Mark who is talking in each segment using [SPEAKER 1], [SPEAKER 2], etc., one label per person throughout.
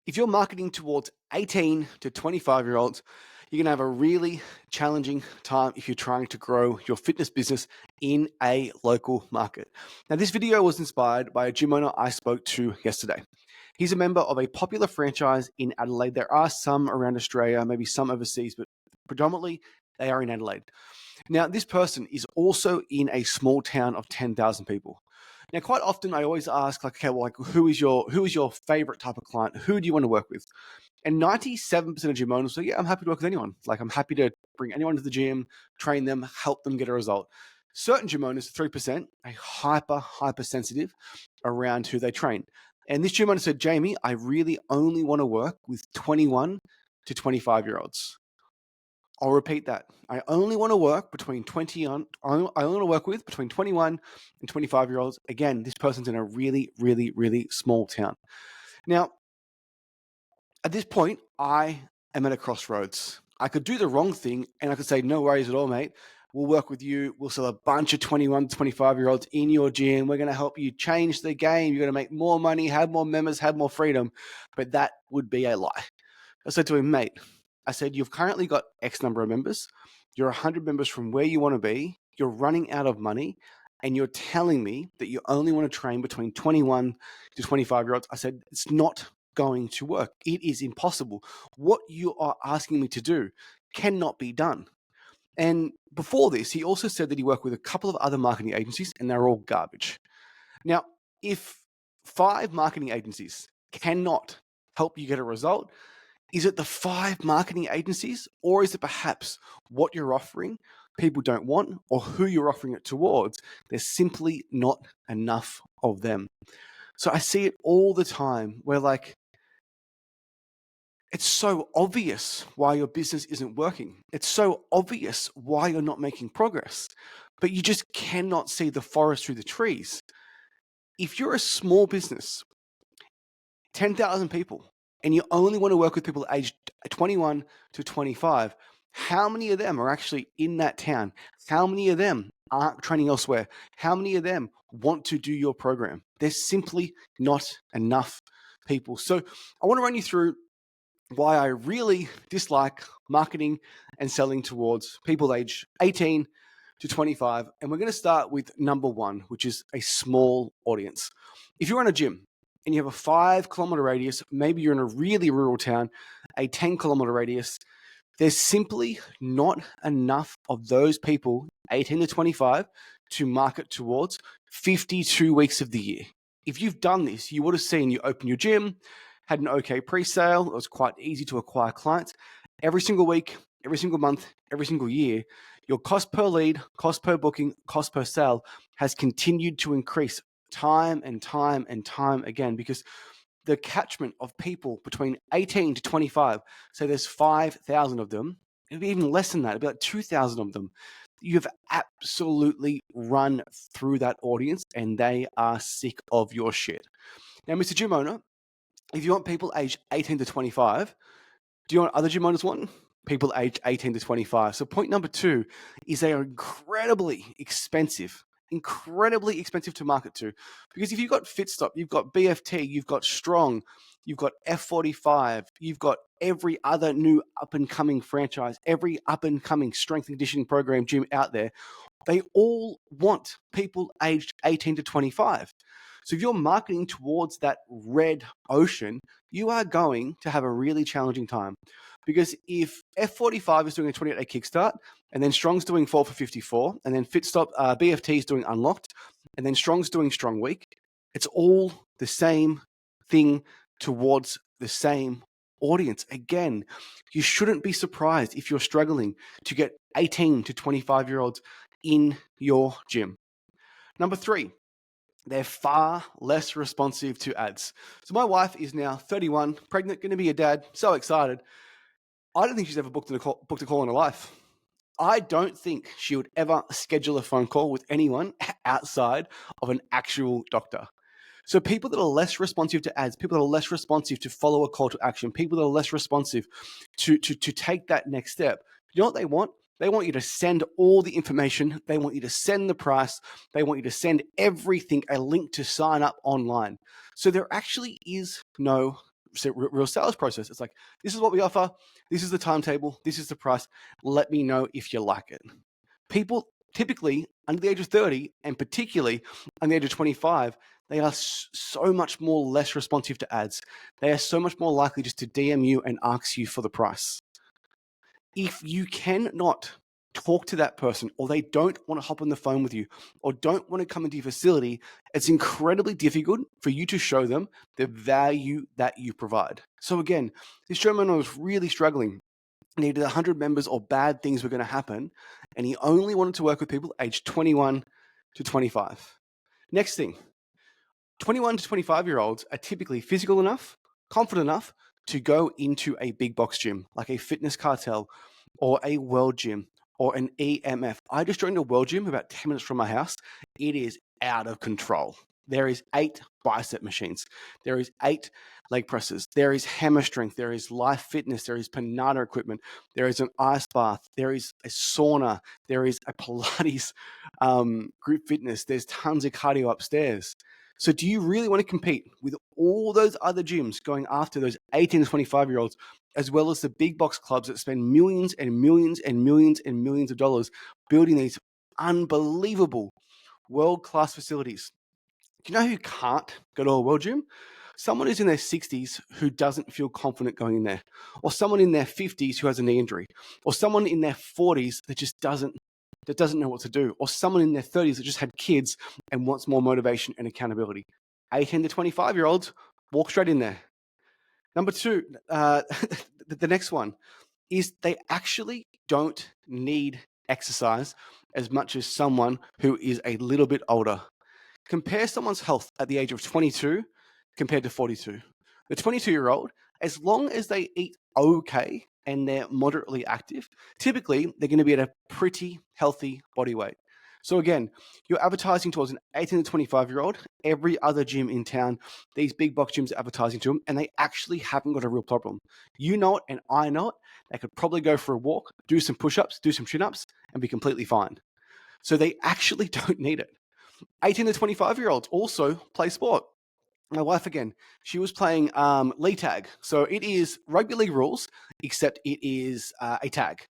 [SPEAKER 1] If you're marketing towards 18 to 25-year-olds, you're going to have a really challenging time if you're trying to grow your fitness business in a local market. Now, this video was inspired by a gym owner I spoke to yesterday. He's a member of a popular franchise in Adelaide. There are some around Australia, maybe some overseas, but predominantly they are in Adelaide. Now, this person is also in a small town of 10,000 people. Now, quite often I always ask, who is your favorite type of client? Who do you want to work with? And 97% of gym owners say, yeah, I'm happy to work with anyone. Like, I'm happy to bring anyone to the gym, train them, help them get a result. Certain gym owners, 3%, are hyper sensitive around who they train. And this gym owner said, Jamie, I really only want to work with 21 to 25-year-olds. I'll repeat that. I only want to work between 21 and 25-year-olds. Again, this person's in a really, really, really small town. Now, at this point, I am at a crossroads. I could do the wrong thing and I could say, no worries at all, mate. We'll work with you. We'll sell a bunch of 21 to 25-year-olds in your gym. We're going to help you change the game. You're going to make more money, have more members, have more freedom. But that would be a lie. I said to him, mate, I said, you've currently got X number of members. You're 100 members from where you want to be. You're running out of money. And you're telling me that you only want to train between 21 to 25-year-olds. I said, it's not going to work. It is impossible. What you are asking me to do cannot be done. And before this, he also said that he worked with a couple of other marketing agencies and they're all garbage. Now, if 5 marketing agencies cannot help you get a result, is it the 5 marketing agencies, or is it perhaps what you're offering people don't want, or who you're offering it towards? There's simply not enough of them. So I see it all the time where it's so obvious why your business isn't working. It's so obvious why you're not making progress, but you just cannot see the forest through the trees. If you're a small business, 10,000 people, and you only want to work with people aged 21 to 25, how many of them are actually in that town? How many of them aren't training elsewhere? How many of them want to do your program? There's simply not enough people. So I want to run you through why I really dislike marketing and selling towards people aged 18 to 25. And we're going to start with number 1, which is a small audience. If you're in a gym and you have a 5-kilometer radius, maybe you're in a really rural town, a 10-kilometer radius, there's simply not enough of those people 18 to 25 to market towards 52 weeks of the year. If you've done this, you would have seen you open your gym, had an okay pre-sale. It was quite easy to acquire clients. Every single week, every single month, every single year, your cost per lead, cost per booking, cost per sale has continued to increase time and time and time again, because the catchment of people between 18 to 25, so there's 5,000 of them, it'd be even less than that, it'd be like 2,000 of them. You've absolutely run through that audience and they are sick of your shit. Now, Mr. Gym Owner, if you want people aged 18 to 25, do you know what other gym owners want? People aged 18 to 25. So point number 2 is they are incredibly expensive to market to. Because if you've got FitStop, you've got BFT, you've got Strong, you've got F45, you've got every other new up-and-coming franchise, every up-and-coming strength and conditioning program gym out there, they all want people aged 18 to 25. So if you're marketing towards that red ocean, you are going to have a really challenging time. Because if F45 is doing a 28-day kickstart, and then Strong's doing 4 for 54, and then FitStop, BFT is doing Unlocked, and then Strong's doing Strong Week, it's all the same thing towards the same audience. Again, you shouldn't be surprised if you're struggling to get 18 to 25-year-olds in your gym. Number 3, they're far less responsive to ads. So my wife is now 31, pregnant, going to be a dad, so excited. I don't think she's ever booked a call in her life. I don't think she would ever schedule a phone call with anyone outside of an actual doctor. So people that are less responsive to ads, people that are less responsive to follow a call to action, people that are less responsive to take that next step, you know what they want? They want you to send all the information. They want you to send the price. They want you to send everything, a link to sign up online. So there actually is no real sales process. It's like, this is what we offer, this is the timetable, this is the price. Let me know if you like it. People typically under the age of 30, and particularly under the age of 25, they are so much more less responsive to ads. They are so much more likely just to DM you and ask you for the price. If you cannot talk to that person, or they don't want to hop on the phone with you, or don't want to come into your facility, it's incredibly difficult for you to show them the value that you provide. So again, this gentleman was really struggling. He needed 100 members, or bad things were going to happen, and he only wanted to work with people aged 21 to 25. Next thing, 21 to 25-year-olds are typically physical enough, confident enough to go into a big box gym, like a Fitness Cartel or a World Gym or an EMF. I just joined a World Gym about 10 minutes from my house. It is out of control. There is 8 bicep machines. There is 8 leg presses. There is hammer strength. There is life fitness. There is Panada equipment. There is an ice bath. There is a sauna. There is a Pilates group fitness. There's tons of cardio upstairs. So do you really want to compete with all those other gyms going after those 18 to 25-year-olds, as well as the big box clubs that spend millions and millions and millions and millions of dollars building these unbelievable world-class facilities? Do you know who can't go to a world gym? Someone who's in their 60s who doesn't feel confident going in there, or someone in their 50s who has a knee injury, or someone in their 40s that just doesn't know what to do, or someone in their 30s that just had kids and wants more motivation and accountability. 18 to 25-year-olds, walk straight in there. Number 2, the next one is they actually don't need exercise as much as someone who is a little bit older. Compare someone's health at the age of 22 compared to 42. The 22-year-old, as long as they eat okay and they're moderately active, typically they're going to be at a pretty healthy body weight. So again, you're advertising towards an 18 to 25-year-old. Every other gym in town, these big box gyms are advertising to them, and they actually haven't got a real problem. You know it, and I know it. They could probably go for a walk, do some push-ups, do some chin-ups, and be completely fine. So they actually don't need it. 18 to 25-year-olds also play sport. My wife, again, she was playing league tag. So it is rugby league rules, except it is a tag.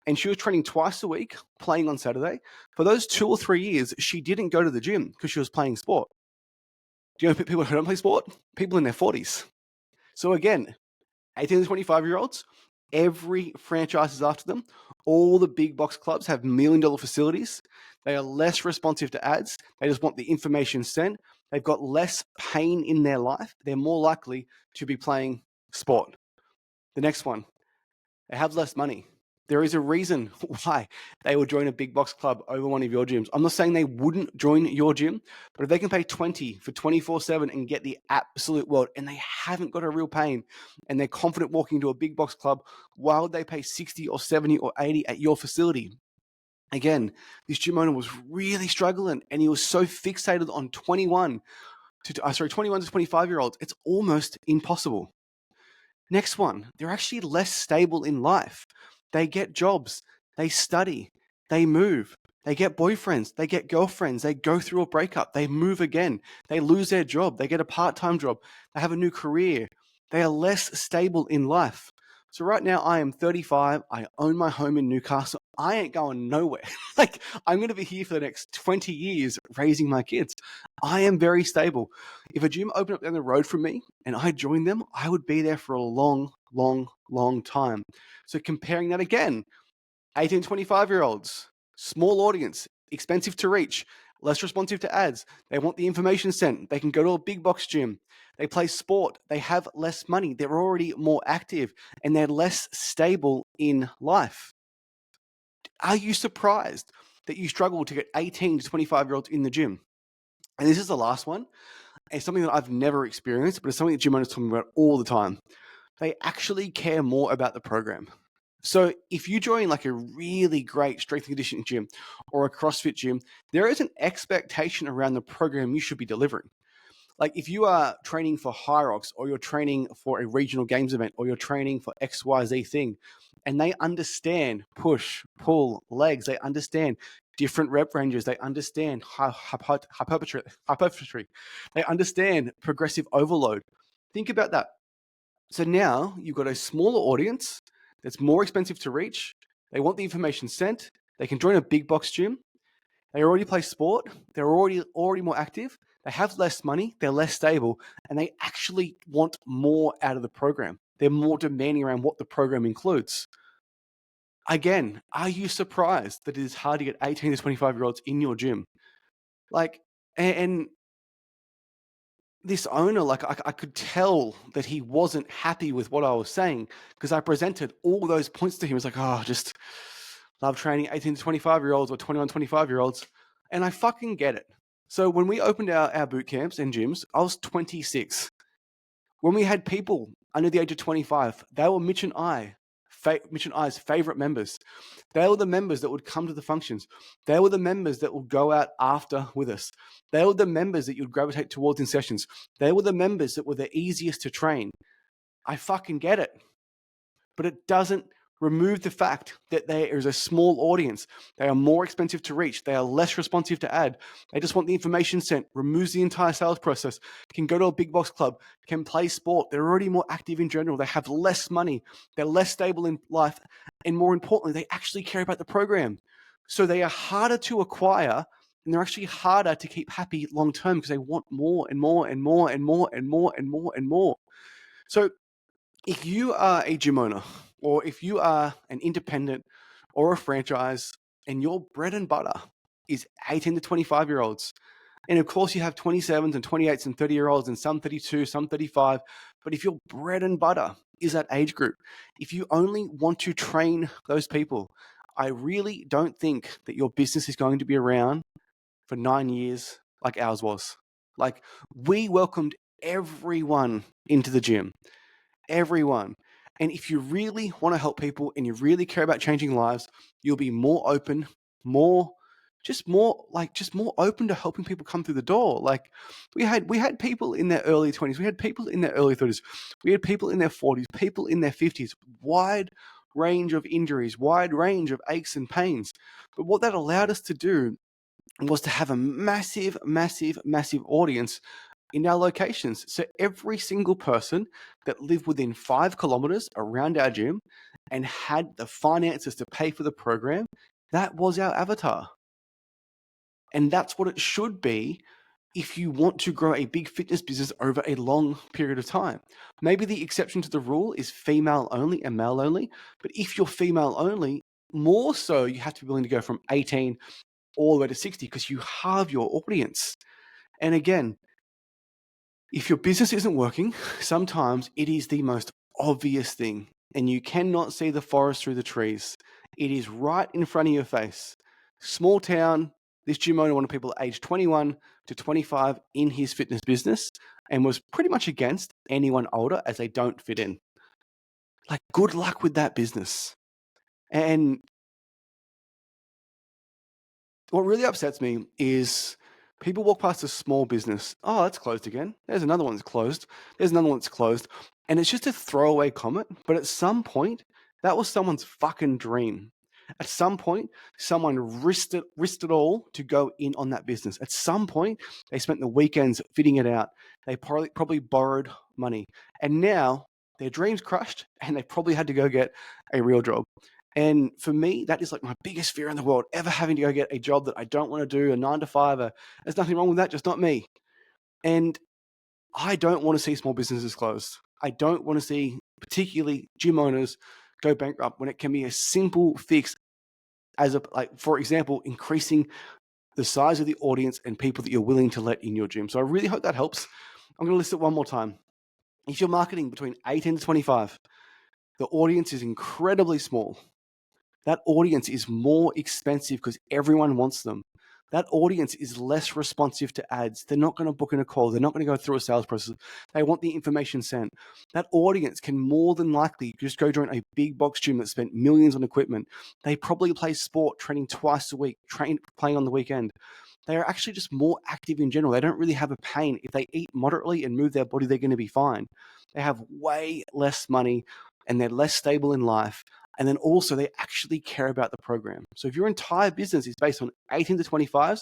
[SPEAKER 1] And she was training twice a week, playing on Saturday. For those 2 or 3 years, she didn't go to the gym because she was playing sport. Do you know people who don't play sport? People in their 40s. So again, 18 to 25-year-olds, every franchise is after them. All the big box clubs have $1 million facilities. They are less responsive to ads. They just want the information sent. They've got less pain in their life. They're more likely to be playing sport. The next one, they have less money. There is a reason why they will join a big box club over one of your gyms. I'm not saying they wouldn't join your gym, but if they can pay $20 for 24/7 and get the absolute world, and they haven't got a real pain, and they're confident walking into a big box club, why would they pay 60 or 70 or 80 at your facility? Again, this gym owner was really struggling, and he was so fixated on 21 to 25-year-olds. It's almost impossible. Next one, they're actually less stable in life. They get jobs, they study, they move, they get boyfriends, they get girlfriends, they go through a breakup, they move again, they lose their job, they get a part-time job, they have a new career. They are less stable in life. So right now I am 35, I own my home in Newcastle. I ain't going nowhere. Like, I'm going to be here for the next 20 years raising my kids. I am very stable. If a gym opened up down the road from me and I joined them, I would be there for a long, long, long time. So comparing that again, 18, 25-year-olds, small audience, expensive to reach, less responsive to ads. They want the information sent. They can go to a big box gym. They play sport. They have less money. They're already more active, and they're less stable in life. Are you surprised that you struggle to get 18 to 25-year-olds in the gym? And this is the last one. It's something that I've never experienced, but it's something that gym owners talk about all the time. They actually care more about the program. So if you join like a really great strength and conditioning gym or a CrossFit gym, there is an expectation around the program you should be delivering. Like if you are training for High Rocks, or you're training for a regional games event, or you're training for XYZ thing, and they understand push, pull, legs, they understand different rep ranges, they understand hypertrophy, they understand progressive overload. Think about that. So now you've got a smaller audience that's more expensive to reach. They want the information sent. They can join a big box gym. They already play sport. They're already more active. They have less money. They're less stable, and they actually want more out of the program. They're more demanding around what the program includes. Again, are you surprised that it is hard to get 18 to 25-year-olds in your gym? Like, and this owner, like I could tell that he wasn't happy with what I was saying because I presented all those points to him. It's like, oh, just love training 18 to 25-year-olds or 21, 25-year-olds. And I fucking get it. So when we opened our boot camps and gyms, I was 26. When we had people under the age of 25, they were Mitch and I's favorite members. They were the members that would come to the functions. They were the members that would go out after with us. They were the members that you'd gravitate towards in sessions. They were the members that were the easiest to train. I fucking get it. But it doesn't remove the fact that there is a small audience. They are more expensive to reach. They are less responsive to ad. They just want the information sent, removes the entire sales process, can go to a big box club, can play sport. They're already more active in general. They have less money. They're less stable in life. And more importantly, they actually care about the program. So they are harder to acquire, and they're actually harder to keep happy long term because they want more and more and more and more and more and more and more. So if you are a gym owner, or if you are an independent or a franchise, and your bread and butter is 18 to 25-year-olds, and of course you have 27s and 28s and 30-year-olds and some 32, some 35, but if your bread and butter is that age group, if you only want to train those people, I really don't think that your business is going to be around for 9 years like ours was. Like, we welcomed everyone into the gym. Everyone. And if you really want to help people and you really care about changing lives, you'll be more open, more open to helping people come through the door. Like, we had people in their early 20s, we had people in their early 30s, we had people in their 40s, people in their 50s, wide range of injuries, wide range of aches and pains. But what that allowed us to do was to have a massive, massive, massive audience in our locations. So every single person that lived within 5 kilometers around our gym and had the finances to pay for the program, that was our avatar. And that's what it should be if you want to grow a big fitness business over a long period of time. Maybe the exception to the rule is female only and male only, but if you're female only, more so you have to be willing to go from 18 all the way to 60 because you halve your audience. And again, if your business isn't working, sometimes it is the most obvious thing, and you cannot see the forest through the trees. It is right in front of your face. Small town, this gym owner wanted people aged 21 to 25 in his fitness business and was pretty much against anyone older as they don't fit in. Like, good luck with that business. And what really upsets me is people walk past a small business. Oh, that's closed again. There's another one that's closed. There's another one that's closed. And it's just a throwaway comment. But at some point, that was someone's fucking dream. At some point, someone risked it all to go in on that business. At some point, they spent the weekends fitting it out. They probably borrowed money. And now their dream's crushed and they probably had to go get a real job. And for me, that is like my biggest fear in the world, ever having to go get a job that I don't want to do, a 9 to 5. There's nothing wrong with that, just not me. And I don't want to see small businesses closed. I don't want to see particularly gym owners go bankrupt when it can be a simple fix for example, increasing the size of the audience and people that you're willing to let in your gym. So I really hope that helps. I'm going to list it one more time. If you're marketing between 18 to 25, the audience is incredibly small. That audience is more expensive because everyone wants them. That audience is less responsive to ads. They're not going to book in a call. They're not going to go through a sales process. They want the information sent. That audience can more than likely just go join a big box gym that spent millions on equipment. They probably play sport, training twice a week, playing on the weekend. They are actually just more active in general. They don't really have a pain. If they eat moderately and move their body, they're going to be fine. They have way less money and they're less stable in life. And then also they actually care about the program. So if your entire business is based on 18 to 25s,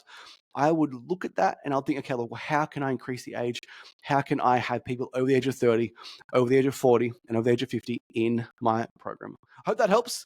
[SPEAKER 1] I would look at that and I'll think, okay, well, how can I increase the age? How can I have people over the age of 30, over the age of 40, and over the age of 50 in my program? I hope that helps.